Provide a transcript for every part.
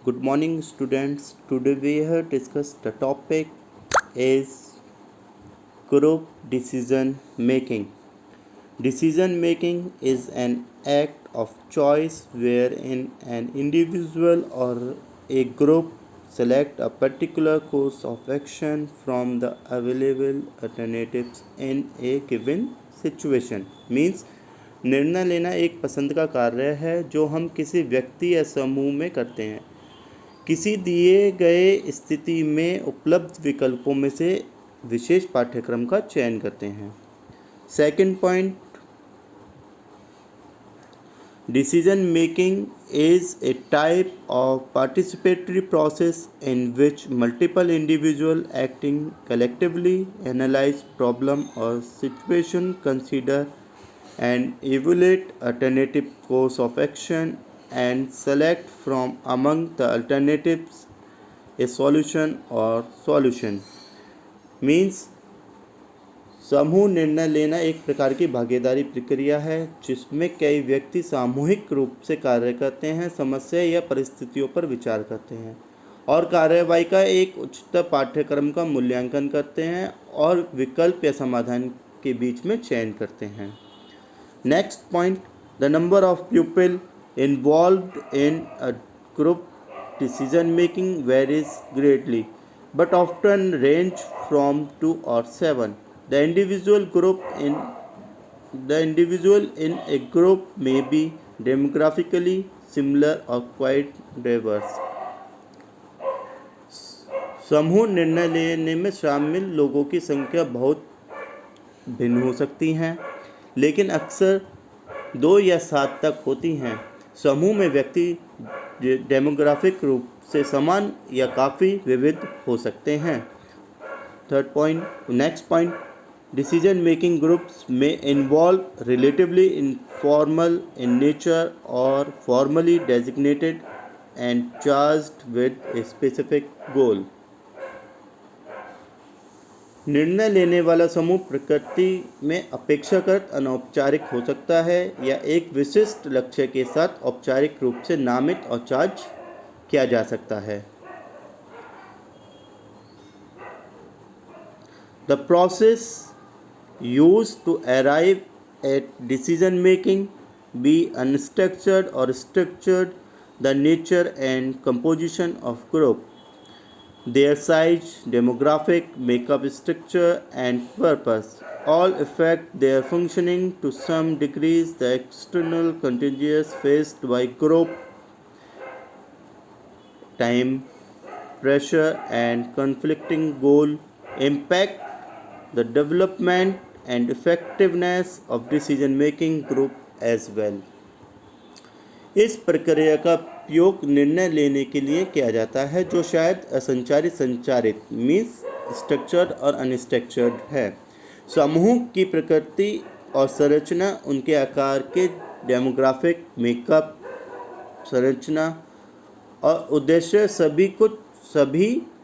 Good morning, students. Today we have discussed the topic is group decision making. Decision making is an act of choice wherein an individual or a group select a particular course of action from the available alternatives in a given situation. Means निर्णय लेना एक पसंद का कार्य है जो हम किसी व्यक्ति या समूह में करते हैं। किसी दिए गए स्थिति में उपलब्ध विकल्पों में से विशेष पाठ्यक्रम का चयन करते हैं। Second point, decision making is a type of participatory process in which multiple individuals acting collectively analyze problem or situation, consider and evaluate alternative course of action and select from among the alternatives a solution or solution. Means समूह निर्णय लेना एक प्रकार की भागीदारी प्रक्रिया है जिसमें कई व्यक्ति सामूहिक रूप से कार्य करते हैं, समस्या या परिस्थितियों पर विचार करते हैं और कार्यवाही का एक उच्चतर पाठ्यक्रम का मूल्यांकन करते हैं और विकल्प या समाधान के बीच में चयन करते हैं। Next point, the number of people involved in a group decision making varies greatly but often range from 2 or 7. The individual in a group may be demographically similar or quite diverse. समूह निर्णय लेने में शामिल लोगों की संख्या बहुत भिन्न हो सकती हैं, लेकिन अक्सर 2 या 7 तक होती हैं। समूह में व्यक्ति डेमोग्राफिक रूप से समान या काफ़ी विविध हो सकते हैं। Third point, next point, decision making groups may involve relatively informal in nature or formally designated and charged with a specific goal. निर्णय लेने वाला समूह प्रकृति में अपेक्षाकृत अनौपचारिक हो सकता है या एक विशिष्ट लक्ष्य के साथ औपचारिक रूप से नामित और चार्ज किया जा सकता है। The process used to arrive at decision making be unstructured or structured, the nature and composition of group, their size, demographic, makeup, structure and purpose all affect their functioning to some degrees. The external contingencies faced by group, time, pressure and conflicting goal impact the development and effectiveness of decision making group as well. इस प्रक्रिया का उपयोग निर्णय लेने के लिए किया जाता है जो शायद असंचारित संचारित मीन्स स्ट्रक्चर्ड और अनस्ट्रक्चर्ड है। समूह की प्रकृति और संरचना, उनके आकार के डेमोग्राफिक, मेकअप, संरचना और उद्देश्य सभी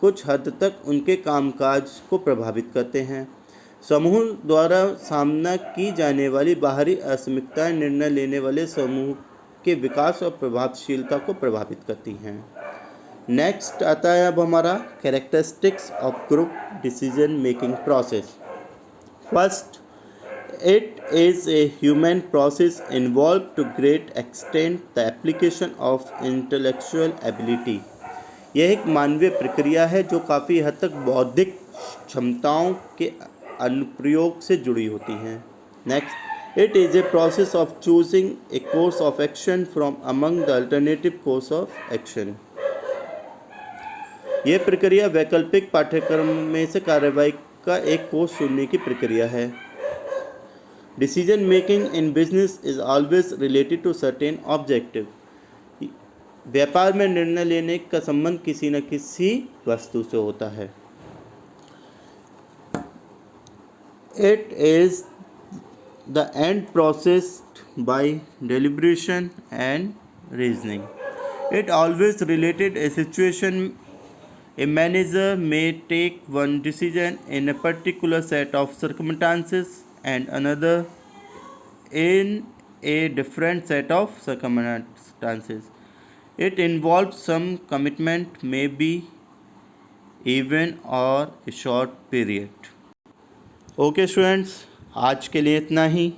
कुछ हद तक उनके कामकाज को प्रभावित करते हैं। समूह द्वारा सामना की जाने वाली बाहरी असममितताएं निर्णय लेने वाले समूह के विकास और प्रभावशीलता को प्रभावित करती हैं। नेक्स्ट आता है अब हमारा characteristics of group decision making process. First, it is a human process involve to great extent the application of intellectual ability. यह एक मानवीय प्रक्रिया है जो काफ़ी हद तक बौद्धिक क्षमताओं के अनुप्रयोग से जुड़ी होती हैं। Next, it is a process of choosing a course of action from among the alternative course of action. यह प्रक्रिया वैकल्पिक पाठ्यक्रम में से कार्यवाही का एक कोर्स चुनने की प्रक्रिया है। Decision making in business is always related to certain objective. व्यापार में निर्णय लेने का संबंध किसी न किसी वस्तु से होता है। It is the end processed by deliberation and reasoning. It always related a situation. A manager may take one decision in a particular set of circumstances and another in a different set of circumstances. It involves some commitment, maybe even or a short period. Okay students, आज के लिए इतना ही.